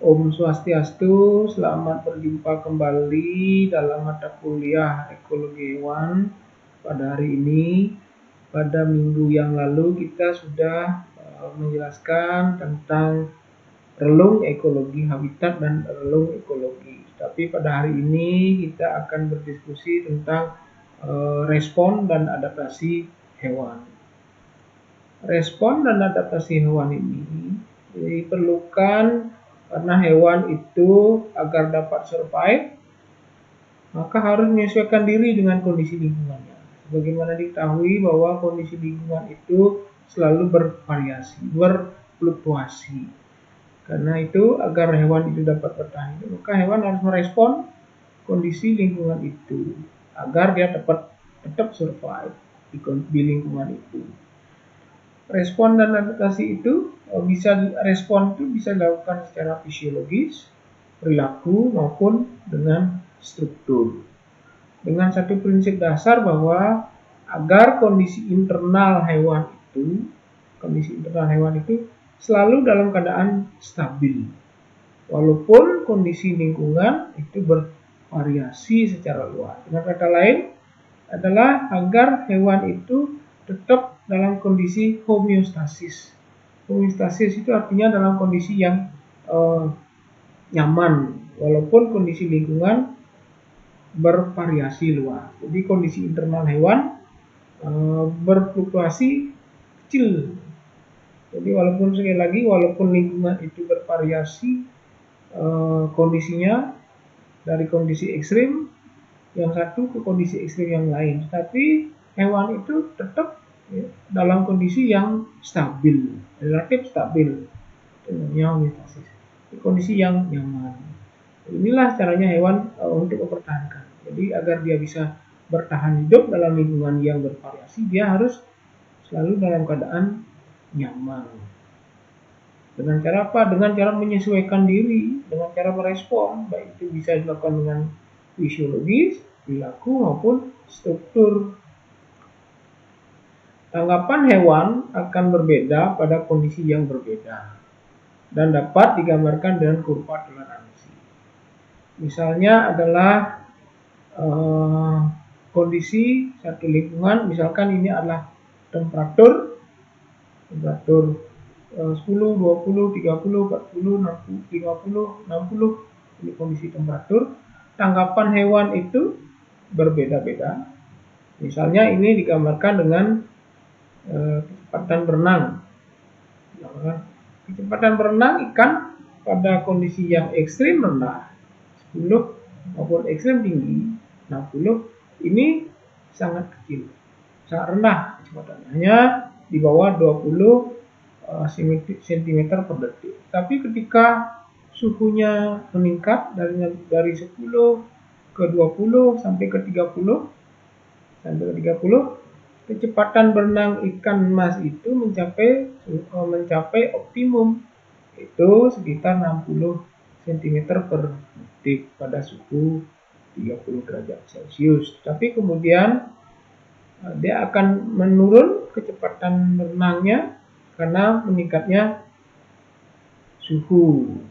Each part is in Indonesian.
Om Swastiastu, selamat berjumpa kembali dalam mata kuliah Ekologi Hewan pada hari ini. Pada minggu yang lalu kita sudah menjelaskan tentang relung ekologi habitat dan relung ekologi. Tapi pada hari ini kita akan berdiskusi tentang respon dan adaptasi hewan. Respon dan adaptasi hewan ini diperlukan karena hewan itu agar dapat survive, maka harus menyesuaikan diri dengan kondisi lingkungannya. Sebagaimana diketahui bahwa kondisi lingkungan itu selalu bervariasi, berfluktuasi. Karena itu agar hewan itu dapat bertahan, maka hewan harus merespon kondisi lingkungan itu agar dia tetap survive di lingkungan itu. Respon dan adaptasi itu bisa dilakukan secara fisiologis, perilaku maupun dengan struktur. Dengan satu prinsip dasar bahwa agar kondisi internal hewan itu selalu dalam keadaan stabil. Walaupun kondisi lingkungan itu bervariasi secara luas. Dengan kata lain adalah agar hewan itu tetap dalam kondisi homeostasis. Homeostasis itu artinya dalam kondisi yang nyaman, walaupun kondisi lingkungan bervariasi luas. Jadi kondisi internal hewan berfluktuasi kecil. Jadi walaupun lingkungan itu bervariasi kondisinya dari kondisi ekstrim yang satu ke kondisi ekstrim yang lain, tapi hewan itu tetap dalam kondisi yang stabil, relatif stabil, namanya homeostasis, kondisi yang nyaman. Inilah caranya hewan untuk mempertahankan. Jadi agar dia bisa bertahan hidup dalam lingkungan yang bervariasi, dia harus selalu dalam keadaan nyaman. Dengan cara apa? Dengan cara menyesuaikan diri, dengan cara merespon, baik itu bisa dilakukan dengan fisiologis, perilaku maupun struktur. Tanggapan hewan akan berbeda pada kondisi yang berbeda dan dapat digambarkan dengan kurva toleransi. Misalnya adalah kondisi satu lingkungan, misalkan ini adalah temperatur 10, 20, 30, 40, 60, 50, 60, ini kondisi temperatur. Tanggapan hewan itu berbeda-beda. Misalnya ini digambarkan dengan kecepatan berenang. Kecepatan berenang ikan pada kondisi yang ekstrim rendah 10 maupun ekstrim tinggi 60, ini sangat kecil, sangat rendah kecepatannya, hanya di bawah 20 cm per detik. Tapi ketika suhunya meningkat dari 10 ke 20 sampai ke 30, kecepatan berenang ikan emas itu mencapai optimum, itu sekitar 60 cm per detik pada suhu 30 derajat Celcius. Tapi kemudian dia akan menurun kecepatan berenangnya karena meningkatnya suhu.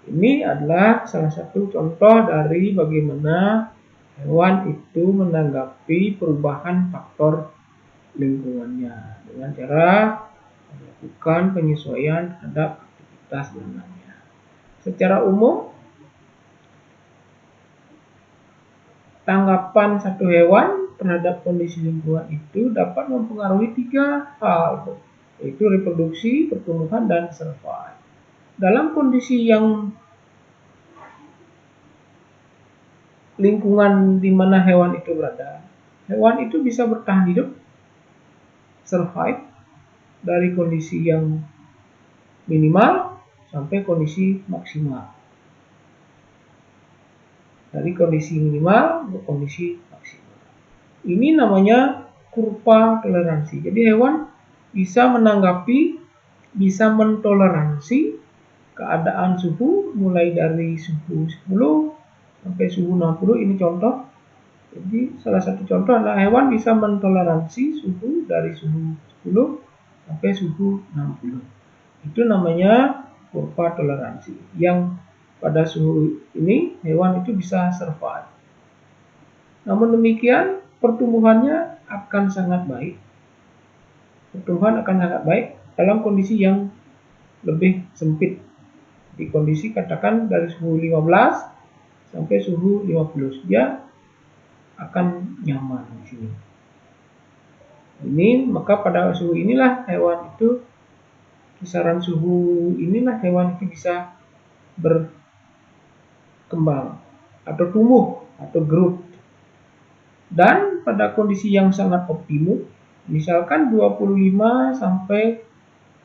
Ini adalah salah satu contoh dari bagaimana hewan itu menanggapi perubahan faktor lingkungannya dengan cara melakukan penyesuaian terhadap aktivitas berenangnya. Secara umum, tanggapan satu hewan terhadap kondisi lingkungan itu dapat mempengaruhi 3 hal, yaitu reproduksi, pertumbuhan, dan survive. Dalam kondisi yang lingkungan di mana hewan itu berada, hewan itu bisa bertahan hidup, survive, dari kondisi yang minimal sampai kondisi maksimal. Dari kondisi minimal ke kondisi maksimal. Ini namanya kurva toleransi. Jadi hewan bisa menanggapi, bisa mentoleransi keadaan suhu mulai dari suhu 10 sampai suhu 60, ini contoh. Jadi salah satu contoh adalah hewan bisa mentoleransi suhu dari suhu 10 sampai suhu 60. Itu namanya kurva toleransi, yang pada suhu ini hewan itu bisa survive. Namun demikian, pertumbuhannya akan sangat baik. Pertumbuhan akan sangat baik dalam kondisi yang lebih sempit. Di kondisi katakan dari suhu 15 sampai suhu 50, dia akan nyaman di sini. Ini maka pada suhu inilah hewan itu, kisaran suhu inilah hewan itu bisa berkembang atau tumbuh atau growth. Dan pada kondisi yang sangat optimum, misalkan 25 sampai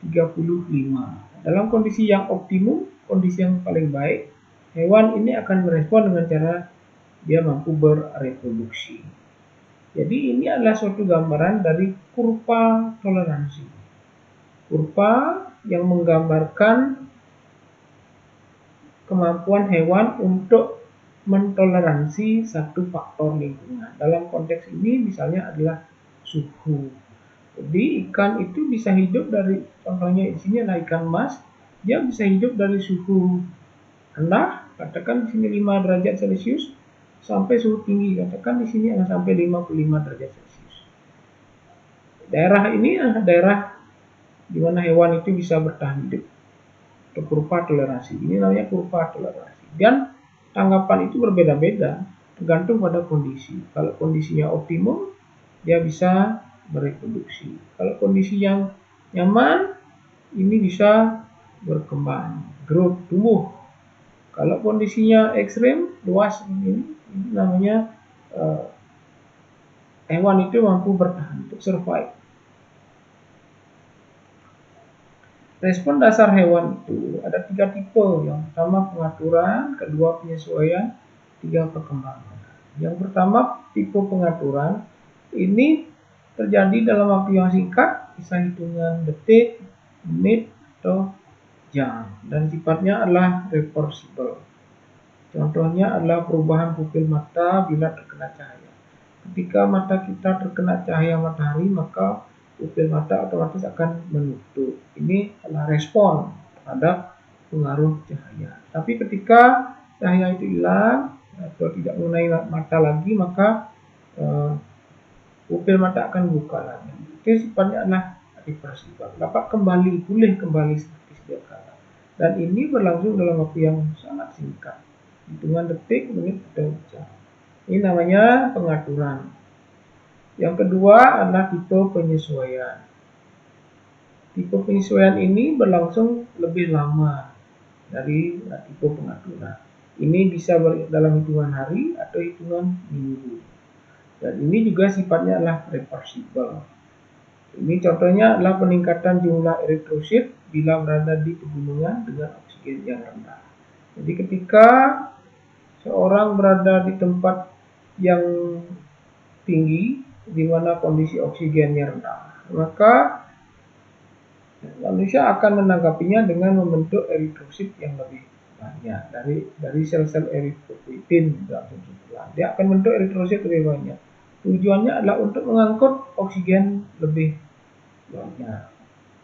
35. Dalam kondisi yang optimum, kondisi yang paling baik, hewan ini akan merespon dengan cara dia mampu bereproduksi. Jadi ini adalah suatu gambaran dari kurva toleransi. Kurva yang menggambarkan kemampuan hewan untuk mentoleransi satu faktor lingkungan. Dalam konteks ini misalnya adalah suhu. Jadi ikan itu bisa hidup dari, contohnya di sini adalah ikan mas, dia bisa hidup dari suhu rendah, katakan di sini 5 derajat Celcius, sampai suhu tinggi, katakan di sini akan sampai 55 derajat Celcius. Daerah ini adalah daerah di mana hewan itu bisa bertahan hidup. Atau kurva toleransi. Ini namanya kurva toleransi. Dan tanggapan itu berbeda-beda tergantung pada kondisi. Kalau kondisinya optimum, dia bisa bereproduksi. Kalau kondisi yang nyaman, ini bisa berkembang, growth, tumbuh. Kalau kondisinya ekstrim, luas ini namanya hewan itu mampu bertahan untuk survive. Respon dasar hewan itu ada 3 tipe. Yang pertama pengaturan, kedua penyesuaian, 3 perkembangan. Yang pertama tipe pengaturan ini terjadi dalam waktu yang singkat, bisa hitungan detik, menit, atau jam, dan sifatnya adalah reversible. Contohnya adalah perubahan pupil mata bila terkena cahaya. Ketika mata kita terkena cahaya matahari, maka pupil mata otomatis akan menutup. Ini adalah respon terhadap pengaruh cahaya. Tapi ketika cahaya itu hilang atau tidak mengenai mata lagi, maka pupil mata akan buka lagi. Itu sifatnya adalah reversible, dapat kembali, pulih kembali seperti sedia kala. Dan ini berlangsung dalam waktu yang sangat singkat, hitungan detik, menit, atau jam. Ini namanya pengaturan. Yang kedua adalah tipe penyesuaian. Tipe penyesuaian ini berlangsung lebih lama dari tipe pengaturan. Ini bisa dalam hitungan hari atau hitungan minggu. Dan ini juga sifatnya adalah reversible. Ini contohnya adalah peningkatan jumlah eritrosit bila berada di pegunungan dengan oksigen yang rendah. Jadi ketika seorang berada di tempat yang tinggi di mana kondisi oksigennya rendah, maka manusia akan menanggapinya dengan membentuk eritrosit yang lebih banyak dari sel-sel eritropoietin dalam tubuh. Dia akan membentuk eritrosit lebih banyak. Tujuannya adalah untuk mengangkut oksigen lebih banyak.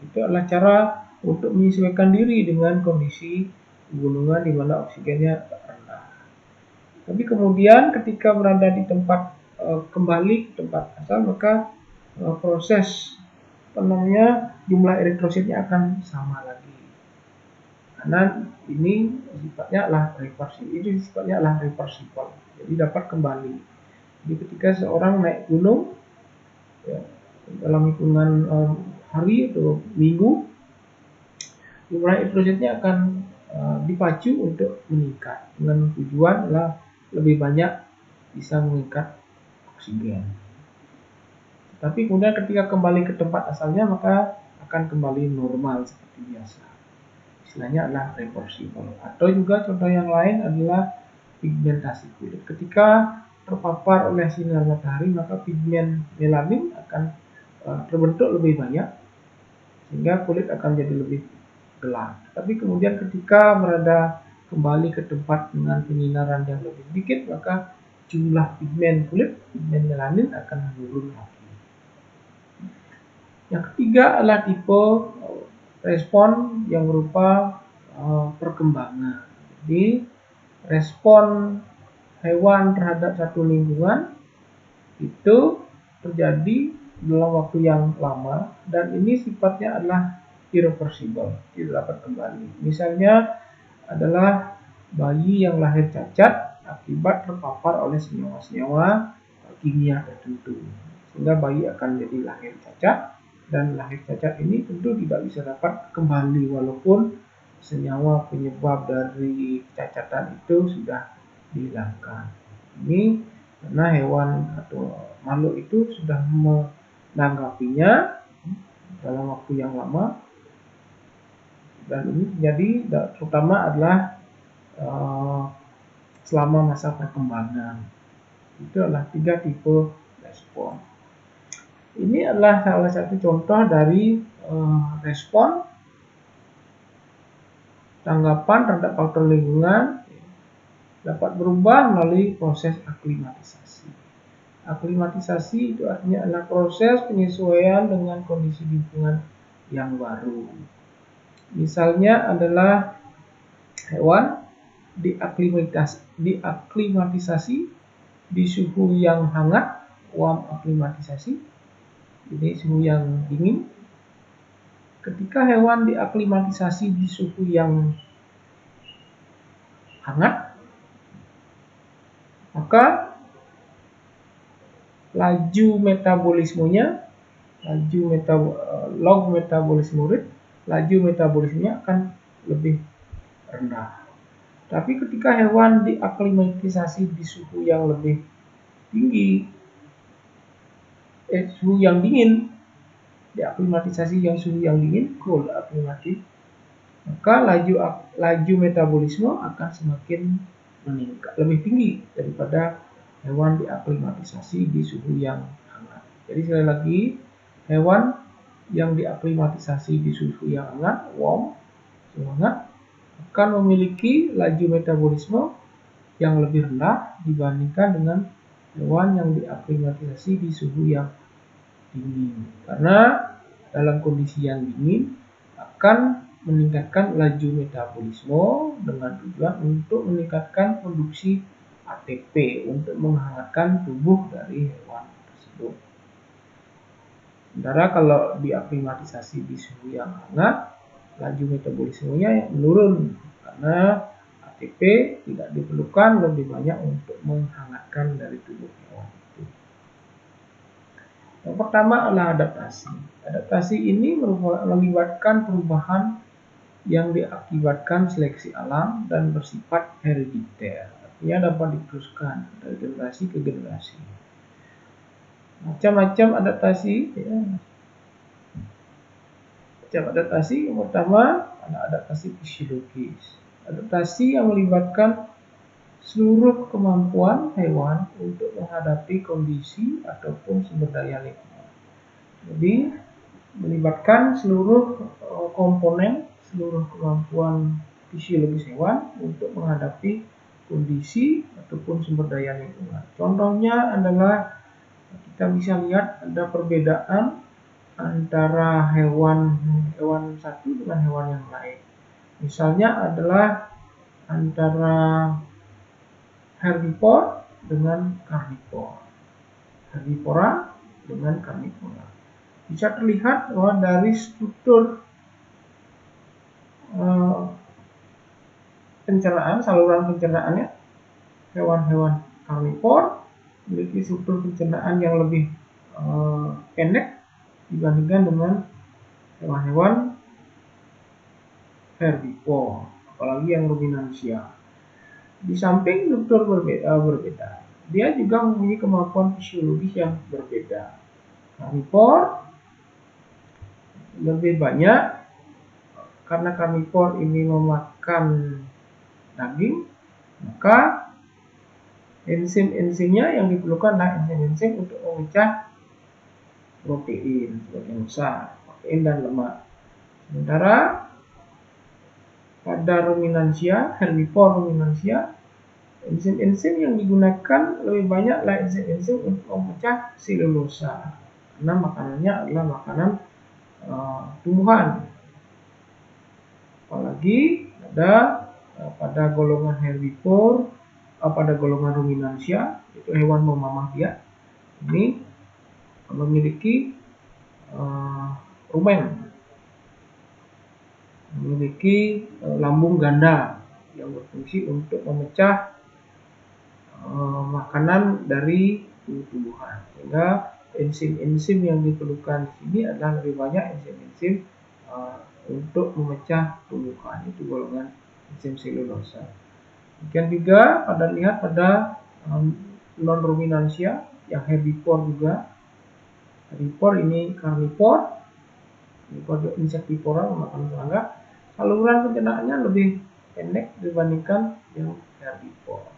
Itu adalah cara untuk menyesuaikan diri dengan kondisi pegunungan di mana oksigennya rendah. Tapi kemudian ketika berada di tempat kembali ke tempat asal, maka proses jumlah eritrositnya akan sama lagi. Karena ini sifatnya adalah reversible. Jadi dapat kembali. Jadi ketika seorang naik gunung, ya, dalam hitungan hari atau minggu, jumlah eritrositnya akan dipacu untuk meningkat dengan tujuan adalah lebih banyak bisa mengikat oksigen. Tapi kemudian ketika kembali ke tempat asalnya, maka akan kembali normal seperti biasa. Istilahnya adalah reversible. Atau juga contoh yang lain adalah pigmentasi kulit. Ketika terpapar oleh sinar matahari, maka pigmen melanin akan terbentuk lebih banyak, sehingga kulit akan jadi lebih gelap. Tapi kemudian ketika berada kembali ke tempat dengan penyinaran yang lebih sedikit, maka jumlah pigmen kulit, pigmen melanin akan menurun lagi. Yang ketiga adalah tipe respon yang berupa perkembangan. Jadi respon hewan terhadap satu lingkungan itu terjadi dalam waktu yang lama, dan ini sifatnya adalah irreversible, tidak dapat kembali. Misalnya adalah bayi yang lahir cacat akibat terpapar oleh senyawa-senyawa kimia tertentu, sehingga bayi akan jadi lahir cacat, dan lahir cacat ini tentu tidak bisa dapat kembali walaupun senyawa penyebab dari kecacatan itu sudah dihilangkan. Ini karena hewan atau makhluk itu sudah menanggapinya dalam waktu yang lama, dan ini terjadi terutama adalah selama masa perkembangan. Itu adalah 3 tipe respon. Ini adalah salah satu contoh dari respon tanggapan terhadap faktor lingkungan dapat berubah melalui proses aklimatisasi. Aklimatisasi itu artinya adalah proses penyesuaian dengan kondisi lingkungan yang baru. Misalnya adalah hewan diaklimatisasi di suhu yang hangat, warm aklimatisasi, jadi suhu yang dingin. Ketika hewan diaklimatisasi di suhu yang hangat, maka log metabolismenya akan lebih rendah. Tapi ketika hewan diaklimatisasi di suhu yang lebih tinggi, suhu yang dingin, diaklimatisasi yang suhu yang dingin, cold aklimatis, maka laju metabolisme akan semakin meningkat, lebih tinggi daripada hewan diaklimatisasi di suhu yang hangat. Jadi sekali lagi, hewan yang diaklimatisasi di suhu yang hangat, warm, suhu hangat, akan memiliki laju metabolisme yang lebih rendah dibandingkan dengan hewan yang diaklimatisasi di suhu yang dingin. Karena dalam kondisi yang dingin akan meningkatkan laju metabolisme dengan tujuan untuk meningkatkan produksi ATP untuk menghangatkan tubuh dari hewan tersebut. Sementara kalau diaklimatisasi di suhu yang hangat, laju metabolismenya menurun karena ATP tidak diperlukan lebih banyak untuk menghangatkan dari tubuh hewan itu. Yang pertama adalah adaptasi. Adaptasi ini melibatkan perubahan yang diakibatkan seleksi alam dan bersifat herediter. Artinya dapat diteruskan dari generasi ke generasi. Macam-macam adaptasi. Macam adaptasi yang pertama adalah adaptasi fisiologis. Adaptasi yang melibatkan seluruh kemampuan hewan untuk menghadapi kondisi ataupun sumber daya lingkungan. Jadi melibatkan seluruh komponen, seluruh kemampuan fisiologis hewan untuk menghadapi kondisi ataupun sumber daya lingkungan. Contohnya adalah kita bisa lihat ada perbedaan antara hewan satu dengan hewan yang lain. Misalnya adalah antara herbivora dengan karnivora. Herbivora dengan karnivora. Bisa terlihat bahwa dari struktur pencernaan, saluran pencernaannya, hewan-hewan karnivora memiliki struktur pencernaan yang lebih pendek dibandingkan dengan hewan-hewan herbivora, apalagi yang ruminansia. Di samping struktur berbeda, dia juga mempunyai kemampuan fisiologis yang berbeda. Karnivora lebih banyak karena karnivora ini memakan daging, maka enzim-enzimnya yang diperlukan adalah enzim-enzim untuk memecah protein sebagian besar, protein dan lemak. Sementara pada ruminansia, herbivora ruminansia, enzim-enzim yang digunakan lebih banyak adalah enzim-enzim untuk memecah selulosa, karena makanannya adalah makanan tumbuhan. Apalagi pada golongan herbivore, pada golongan ruminansia, itu hewan memamah biak, ini memiliki rumen, memiliki lambung ganda yang berfungsi untuk memecah makanan dari tumbuh-tumbuhan, sehingga enzim-enzim yang diperlukan di sini adalah lebih banyak enzim-enzim untuk memecah tumbuhan, itu golongan enzim selulosa. Demikian juga pada non ruminansia yang herbivore juga. Herbivore ini karnivor, insektivora, memakan serangga. Saluran pencernaannya lebih pendek dibandingkan yang herbivore.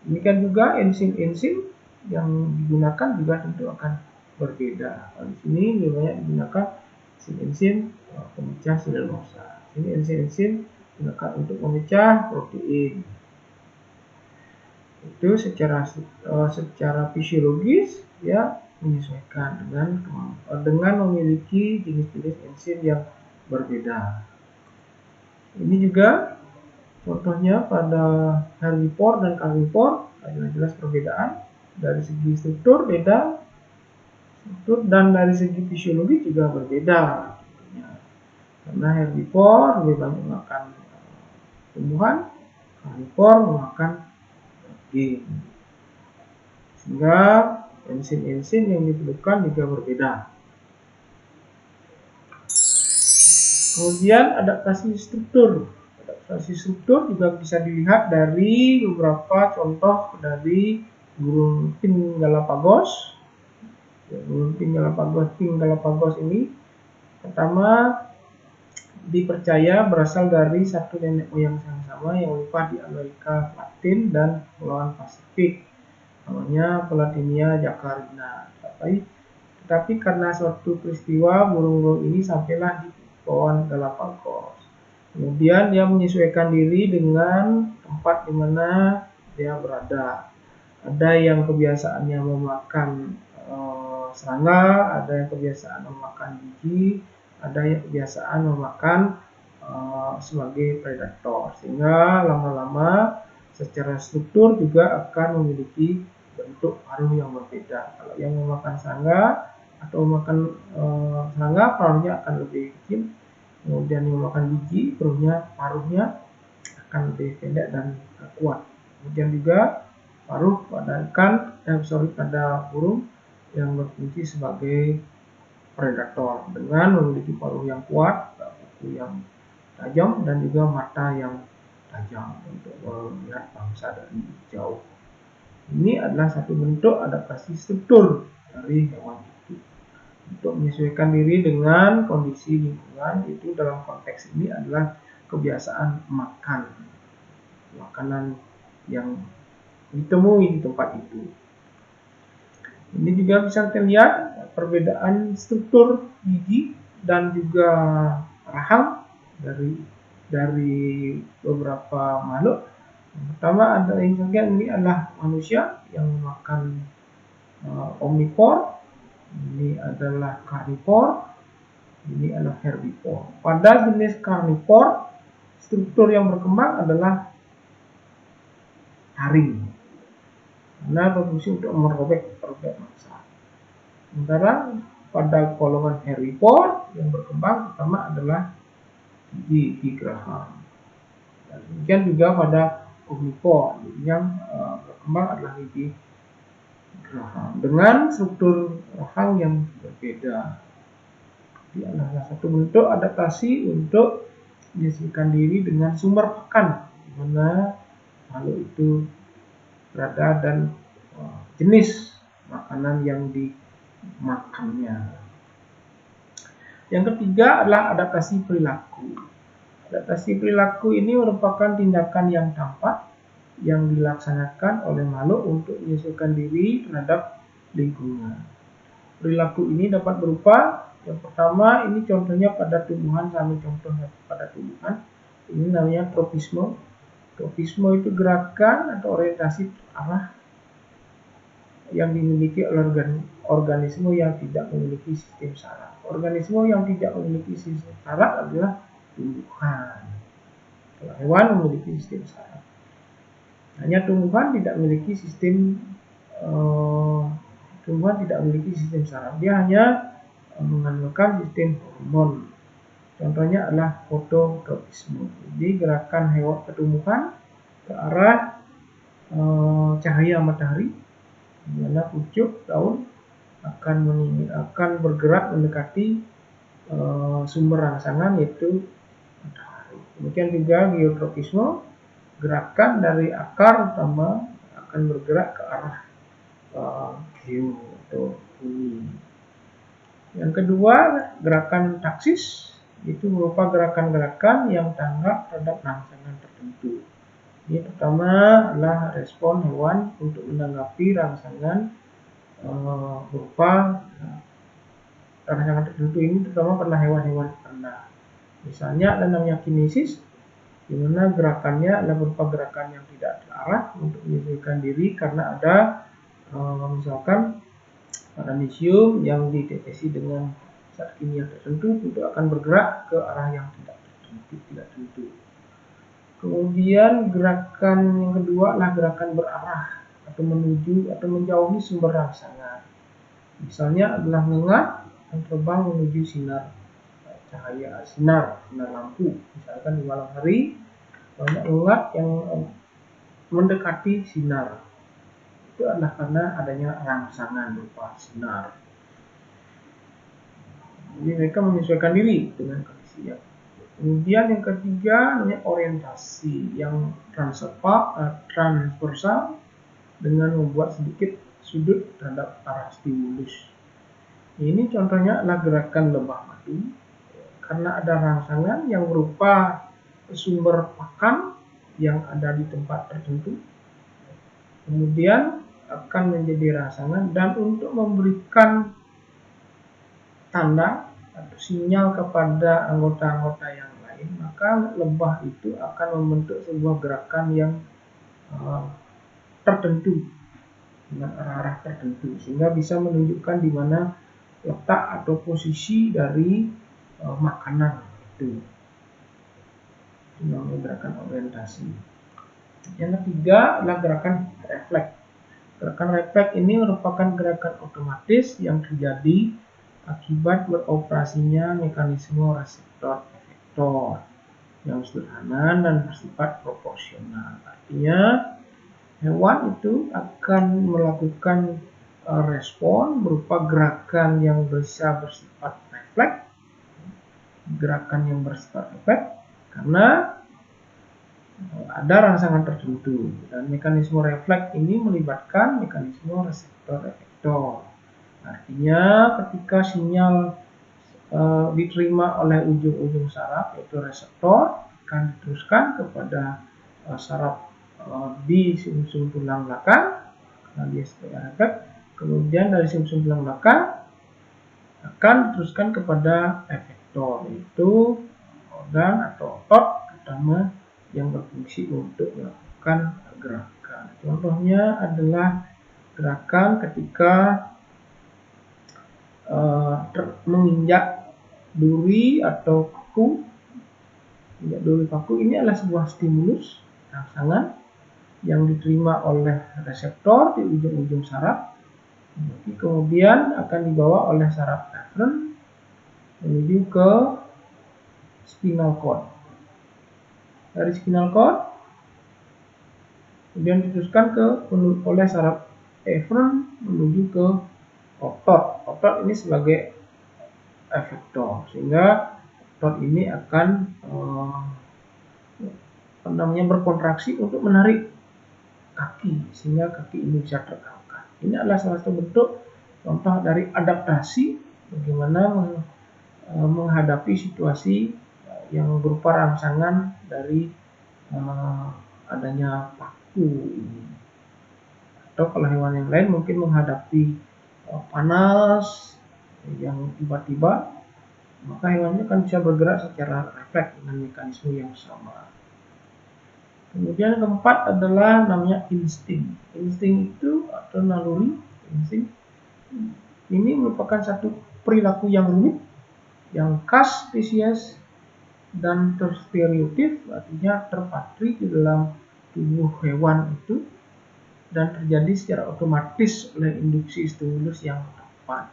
Demikian juga enzim-enzim yang digunakan juga tentu akan berbeda. Di sini lebih banyak digunakan enzim pemecah selulosa. Ini enzim digunakan untuk memecah protein. Itu secara fisiologis ya menyesuaikan dengan memiliki jenis-jenis enzim yang berbeda. Ini juga contohnya pada herbivore dan karnivor ada jelas perbedaan dari segi struktur beda, dan dari segi fisiologis juga berbeda. Karena herbivore lebih banyak makan tumbuhan, karnivor memakan daging. Sehingga enzim-enzim yang diperlukan juga berbeda. Kemudian adaptasi struktur. Adaptasi struktur juga bisa dilihat dari beberapa contoh dari burung pink Galapagos. Burung pink Galapagos ini pertama dipercaya berasal dari satu nenek moyang yang sama yang limpah di Amerika Latin dan Kepulauan Pasifik, namanya Platinia jacarina. Tetapi karena suatu peristiwa burung-burung ini sampailah di Kepulauan Galapagos. Kemudian dia menyesuaikan diri dengan tempat di mana dia berada. Ada yang kebiasaannya memakan serangga, ada yang kebiasaan memakan biji, ada yang kebiasaan memakan sebagai predator. Sehingga lama-lama secara struktur juga akan memiliki bentuk paruh yang berbeda. Kalau yang memakan serangga atau memakan serangga, paruhnya akan lebih kecil. Kemudian yang memakan biji, paruhnya akan lebih pendek dan kuat. Kemudian juga paruh pada burung yang berfungsi sebagai predator dengan memiliki paruh yang kuat, kuku yang tajam, dan juga mata yang tajam untuk melihat bangsa dari jauh. Ini adalah satu bentuk adaptasi struktur dari hewan itu untuk menyesuaikan diri dengan kondisi lingkungan. Itu dalam konteks ini adalah kebiasaan makan makanan yang ditemui di tempat itu. Ini juga bisa kita lihat perbedaan struktur gigi dan juga rahang dari beberapa makhluk. Yang pertama ini adalah manusia yang makan omnivore, ini adalah karnivor, ini adalah herbivore. Pada jenis karnivor, struktur yang berkembang adalah taring, karena berfungsi untuk merobek mangsa. Sementara pada golongan herbivore yang berkembang pertama adalah gigi geraham. Demikian juga pada omnivore yang berkembang adalah gigi geraham dengan struktur rahang yang berbeda. Ini adalah satu bentuk adaptasi untuk menyesuaikan diri dengan sumber pakan di mana makhluk itu berada dan jenis makanan yang dimakannya. Yang ketiga adalah adaptasi perilaku. Adaptasi perilaku ini merupakan tindakan yang tampak yang dilaksanakan oleh makhluk untuk menyesuaikan diri terhadap lingkungan. Perilaku ini dapat berupa, yang pertama ini contohnya pada tumbuhan, sama contohnya pada tumbuhan. Ini namanya tropisme. Tropisme itu gerakan atau orientasi arah yang dimiliki oleh organisme yang tidak memiliki sistem saraf. Organisme yang tidak memiliki sistem saraf adalah tumbuhan. Kalau hewan memiliki sistem saraf. Hanya tumbuhan tidak memiliki sistem saraf. Dia hanya mengandalkan sistem hormon. Contohnya adalah fototropisme. Jadi gerakan hewan tumbuhan ke arah cahaya matahari, di mana pucuk daun akan bergerak mendekati sumber rangsangan, yaitu matahari. Demikian juga geotropisme, gerakan dari akar utama akan bergerak ke arah geo atau bumi. Yang kedua, gerakan taksis, itu berupa gerakan-gerakan yang tanggap terhadap rangsangan tertentu. Ini pertama adalah respon hewan untuk menanggapi rangsangan berupa rangsangan tertentu. Ini terutama pada hewan-hewan rendah. Misalnya ada namanya kinesis, di mana gerakannya adalah berupa gerakan yang tidak terarah untuk menyesuaikan diri karena ada misalkan magnesium yang dideteksi dengan zat kimia tertentu itu akan bergerak ke arah yang tidak tentu. Kemudian gerakan yang kedua adalah gerakan berarah atau menuju atau menjauhi sumber rangsangan. Misalnya adalah ngengat yang terbang menuju sinar lampu. Misalkan di malam hari banyak ngengat yang mendekati sinar. Itu adalah karena adanya rangsangan berupa sinar. Jadi mereka menyesuaikan diri dengan kondisi yang. Kemudian yang ketiga namanya orientasi yang transversal dengan membuat sedikit sudut terhadap arah stimulus. Ini contohnya adalah gerakan lebah madu karena ada rangsangan yang berupa sumber pakan yang ada di tempat tertentu. Kemudian akan menjadi rangsangan, dan untuk memberikan tanda atau sinyal kepada anggota-anggota yang lain, maka lebah itu akan membentuk sebuah gerakan yang tertentu dengan arah-arah tertentu, sehingga bisa menunjukkan di mana letak atau posisi dari makanan itu. Itu namanya gerakan orientasi. Yang ketiga adalah gerakan refleks. Gerakan refleks ini merupakan gerakan otomatis yang terjadi akibat beroperasinya mekanisme reseptor-efektor yang sederhana dan bersifat proporsional. Artinya hewan itu akan melakukan respon berupa gerakan yang bisa bersifat refleks, karena ada rangsangan tertentu, dan mekanisme refleks ini melibatkan mekanisme reseptor-efektor. Artinya ketika sinyal diterima oleh ujung-ujung saraf, yaitu reseptor, akan diteruskan kepada saraf di sumsum tulang belakang karena dia sebagai refleks. Kemudian dari sumsum tulang belakang akan diteruskan kepada efektor, yaitu organ atau otot utama yang berfungsi untuk melakukan gerakan. Contohnya adalah gerakan ketika menginjak duri atau paku. Injak duri paku ini adalah sebuah stimulus rangsangan yang diterima oleh reseptor di ujung-ujung saraf, kemudian akan dibawa oleh saraf aferen menuju ke spinal cord. Dari spinal cord kemudian diteruskan oleh saraf aferen menuju ke otot. Otot ini sebagai efektor, sehingga otot ini akan berkontraksi untuk menarik kaki sehingga kaki ini bisa terangkat. Ini adalah salah satu bentuk contoh dari adaptasi bagaimana menghadapi situasi yang berupa rangsangan dari adanya paku ini. Atau kalau hewan yang lain mungkin menghadapi panas yang tiba-tiba, maka hewannya kan bisa bergerak secara refleks dengan mekanisme yang sama. Kemudian keempat adalah namanya insting. Insting itu atau naluri, insting ini merupakan satu perilaku yang rumit, yang khas spesies dan terstereotip artinya terpatri di dalam tubuh hewan itu dan terjadi secara otomatis oleh induksi stimulus yang tepat.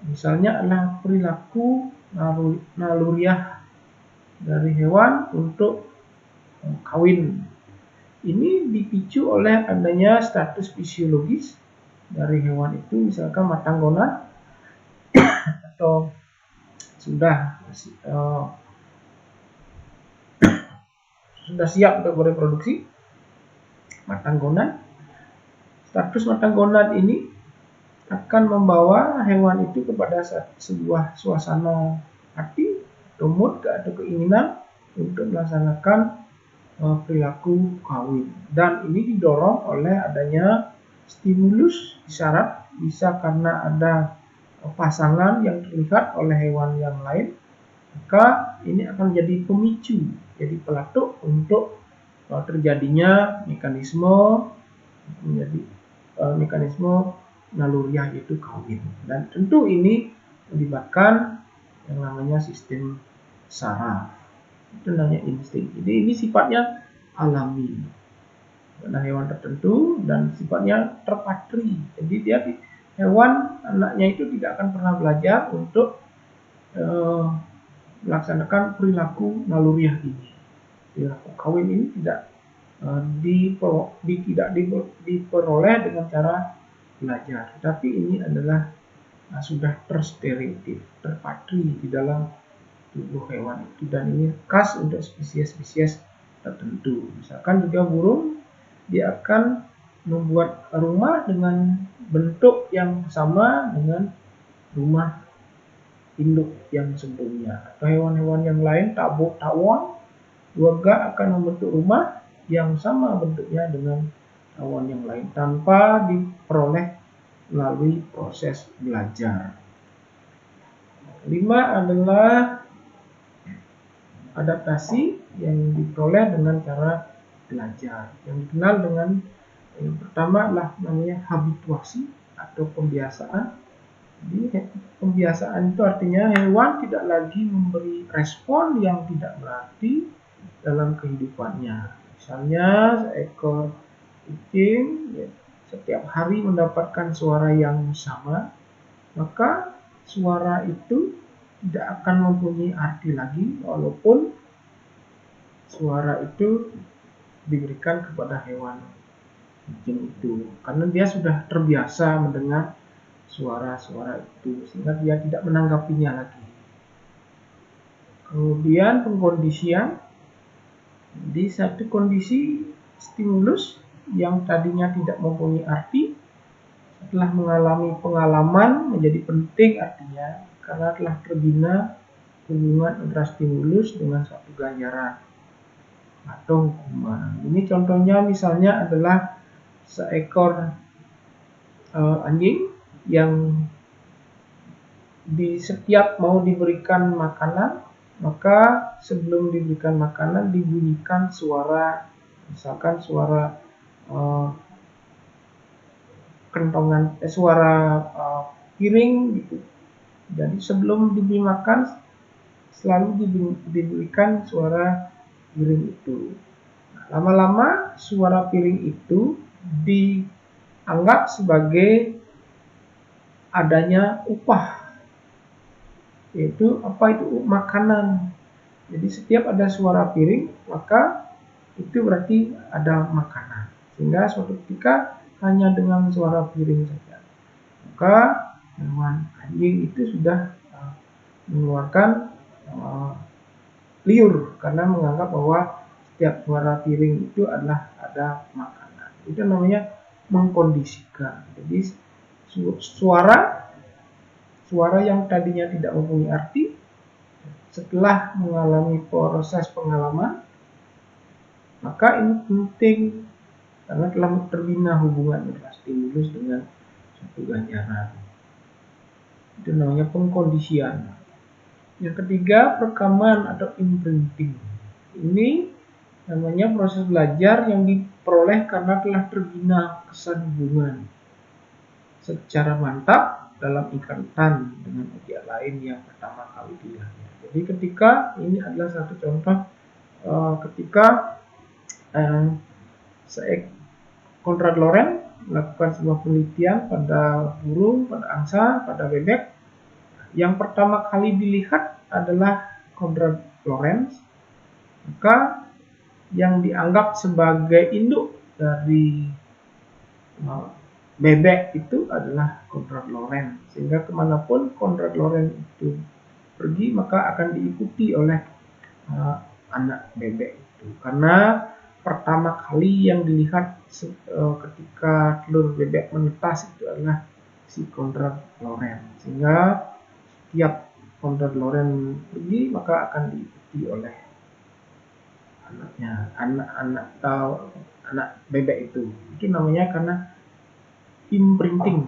Misalnya adalah perilaku naluriah dari hewan untuk kawin. Ini dipicu oleh adanya status fisiologis dari hewan itu, misalkan matang gonan atau sudah siap untuk bereproduksi. Matang gonan, status matang gonan ini akan membawa hewan itu kepada sebuah suasana hati atau mood atau keinginan untuk melaksanakan perilaku kawin, dan ini didorong oleh adanya stimulus isyarat, bisa karena ada pasangan yang terlihat oleh hewan yang lain, maka ini akan menjadi pemicu, jadi pelatuk untuk terjadinya mekanisme naluriah yaitu kawin, dan tentu ini melibatkan yang namanya sistem saraf. Itu namanya insting. Jadi ini sifatnya alami pada hewan tertentu dan sifatnya terpatri. Jadi dia hewan anaknya itu tidak akan pernah belajar untuk melaksanakan perilaku naluriah ini. Perilaku kawin ini tidak diperoleh dengan cara belajar, tapi ini adalah sudah terstereotip, terpatri di dalam tubuh hewan itu, dan ini khas untuk spesies-spesies tertentu. Misalkan juga burung, dia akan membuat rumah dengan bentuk yang sama dengan rumah induk yang sebelumnya. Atau hewan-hewan yang lain, tawon juga akan membentuk rumah yang sama bentuknya dengan tawon yang lain tanpa diperoleh melalui proses belajar. 5 adalah adaptasi yang diperoleh dengan cara belajar, yang dikenal dengan yang pertama adalah namanya habituasi atau pembiasaan. Jadi pembiasaan itu artinya hewan tidak lagi memberi respon yang tidak berarti dalam kehidupannya. Misalnya seekor kucing setiap hari mendapatkan suara yang sama, maka suara itu tidak akan mempunyai arti lagi walaupun suara itu diberikan kepada hewan kucing itu, karena dia sudah terbiasa mendengar suara-suara itu sehingga dia tidak menanggapinya lagi. Kemudian pengkondisian, di satu kondisi stimulus yang tadinya tidak mempunyai arti setelah mengalami pengalaman menjadi penting artinya, karena telah terbina hubungan antara stimulus dengan suatu ganjaran atau hukuman. Ini contohnya misalnya adalah seekor anjing yang di setiap mau diberikan makanan, maka sebelum diberikan makanan dibunyikan suara, misalkan suara piring gitu. Jadi sebelum diberi makan selalu diberikan suara piring itu. Lama-lama suara piring itu dianggap sebagai adanya upah, yaitu apa itu makanan. Jadi setiap ada suara piring maka itu berarti ada makanan, sehingga suatu ketika hanya dengan suara piring saja maka hewan anjing itu sudah mengeluarkan liur karena menganggap bahwa setiap suara piring itu adalah ada makanan. Itu namanya mengkondisikan. Jadi suara yang tadinya tidak mempunyai arti setelah mengalami proses pengalaman, maka ini penting karena telah terbina hubungan antara stimulus dengan suatu ganjaran. Itu namanya pengkondisian. Yang ketiga, perekaman atau imprinting. Ini namanya proses belajar yang diperoleh karena telah terbina kesan hubungan secara mantap dalam ikatan dengan objek lain yang pertama kali dilihatnya. Jadi ketika ini adalah satu contoh ketika Konrad Lorenz melakukan sebuah penelitian pada burung, pada angsa, pada bebek. Yang pertama kali dilihat adalah Konrad Lorenz, maka yang dianggap sebagai induk dari bebek itu adalah Konrad Lorenz, sehingga kemanapun Konrad Lorenz itu pergi maka akan diikuti oleh anak bebek itu, karena pertama kali yang dilihat ketika telur bebek menetas itu adalah si Konrad Lorenz, sehingga setiap Konrad Lorenz pergi maka akan diikuti oleh anaknya, anak bebek itu namanya karena imprinting,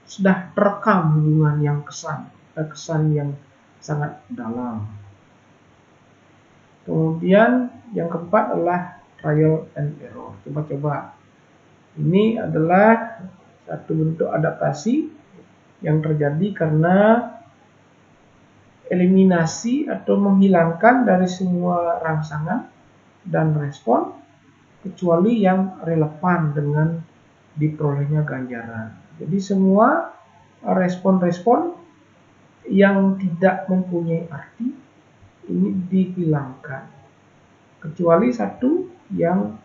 sudah terekam hubungan yang kesan yang sangat dalam. Kemudian yang keempat adalah trial and error, coba-coba. Ini adalah satu bentuk adaptasi yang terjadi karena eliminasi atau menghilangkan dari semua rangsangan dan respon kecuali yang relevan dengan diperolehnya ganjaran. Jadi semua respon-respon yang tidak mempunyai arti ini dihilangkan, kecuali satu yang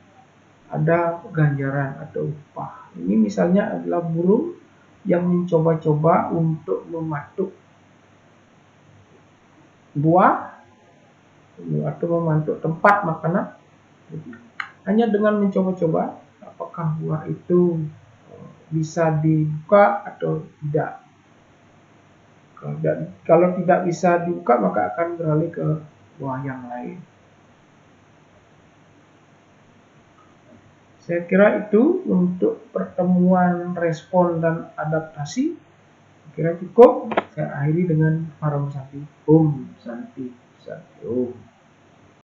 ada ganjaran atau upah. Ini misalnya adalah burung yang mencoba-coba untuk mematuk buah atau mematuk tempat makanan. Jadi, hanya dengan mencoba-coba apakah buah itu bisa dibuka atau tidak. Kalau tidak bisa dibuka maka akan beralih ke buah yang lain. Saya kira itu untuk pertemuan respon dan adaptasi. Saya kira cukup. Saya akhiri dengan Param Santi. Om Santi Santi Om.